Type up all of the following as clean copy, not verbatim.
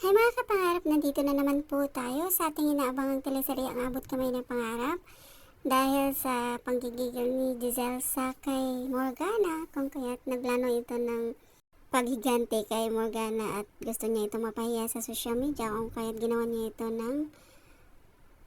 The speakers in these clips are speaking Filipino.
Hi mga kapangarap, nandito na naman po tayo sa ating inaabangang teleserye Ang Abot Kamay ng Pangarap. Dahil sa panggigigil ni Giselle sa kay Morgana, kung kaya't naglano ito ng paghigante kay Morgana at gusto niya ito mapahiya sa social media, kung kaya't ginawa niya ito ng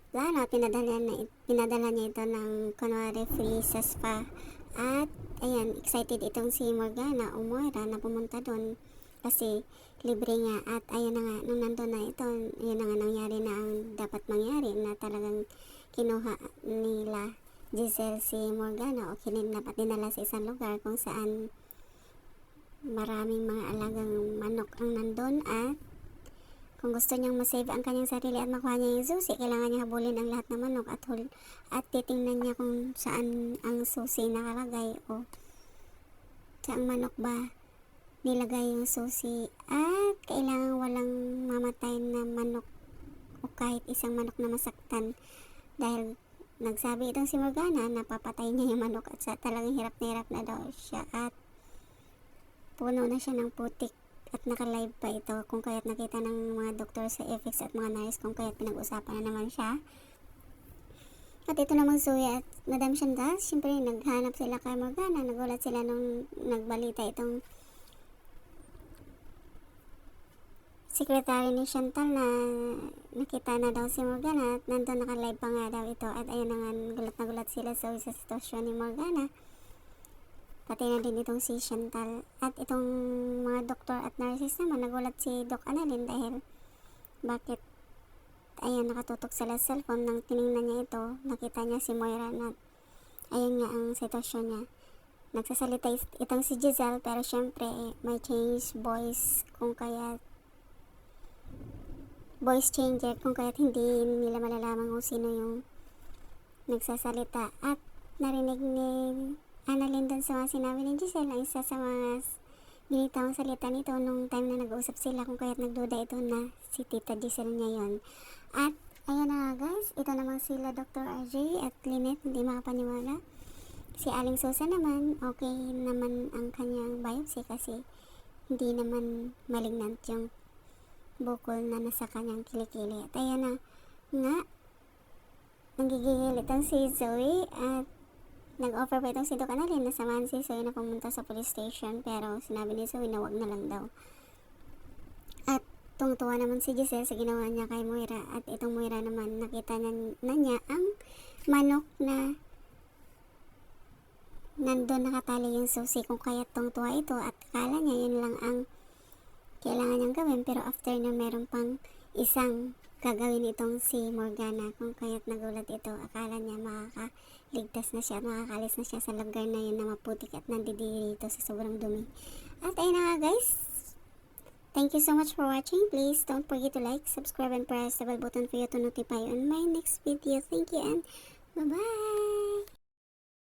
plano at pinadala niya ito ng kunwari free sa spa. At ayan, excited itong si Morgana o Moira na pumunta doon kasi libre nga. At ayun na nga, nung nandun na ito, yun na nga nangyari na ang dapat mangyari, na talagang kinuha nila Giselle si Morgana o kinidnap at dinala sa isang lugar kung saan maraming mga alagang manok ang nandun. At kung gusto niyang masave ang kanyang sarili at makuha niya yung susi, kailangan niya habulin ang lahat ng manok at titingnan niya kung saan ang susi nakalagay o saang manok ba nilagay yung susi. At kailangan walang mamatay na manok o kahit isang manok na masaktan, dahil nagsabi itong si Morgana na papatay niya yung manok at talagang hirap na daw siya at puno na siya ng putik. At naka-live pa ito, kung kaya't nakita ng mga doktor sa FX at mga nurse, kung kaya't pinag-usapan na naman siya. At ito namang Zoe at Madam Chantal, siyempre naghanap sila kay Morgana. Nagulat sila nung nagbalita itong secretary ni Chantal na nakita na daw si Morgana at nandun naka-live pa nga daw ito. At ayun na nga, gulat na gulat sila sa sitwasyon ni Morgana. Pati na din itong si Chantal. At itong mga doktor at nurses naman, nagulat si Doc Annalyn dahil bakit ayun nakatutok sa cellphone. Nang tiningnan niya ito, nakita niya si Moira na ayun nga ang sitwasyon niya. Nagsasalita itong si Giselle, pero syempre may change voice, kung kaya voice changer, kung kaya hindi nila malalaman kung sino yung nagsasalita. At narinig ni Annalyn dun sa mga sinabi ni Giselle, ang isa sa mga binitawang salita nito nung time na nag-uusap sila, kung kaya't nagduda ito na si Tita Giselle niya yun. At ayun na nga guys, ito namang sila Dr. RJ at Lynette, hindi makapaniwala. Si Aling Susan naman, okay naman ang kanyang biopsy kasi hindi naman malignant yung bukol na nasa kanyang kilikili. At ayun na nga, nanggigigil itong si Zoe at nag-offer pa itong si Doc Annalyn na samahan si Zoe na pumunta sa police station, pero sinabi ni Zoe na wag na lang daw. At tungtuwa naman si Giselle sa ginawa niya kay Moira. At itong Moira naman, nakita na niya ang manok na nandun nakatali yung susi, kung kaya tungtuwa ito at akala niya yun lang ang kailangan niyang gawin. Pero after na meron pang isang gagawin itong si Morgana, kung kaya't nagulat ito. Akala niya makakaligtas na siya, makakalis na siya sa lugar na yun na maputik at nandidiri ito sa sobrang dumi. At ayun na nga guys, thank you so much for watching. Please don't forget to like, subscribe, and press the bell button for you to notify on my next video. Thank you and bye bye.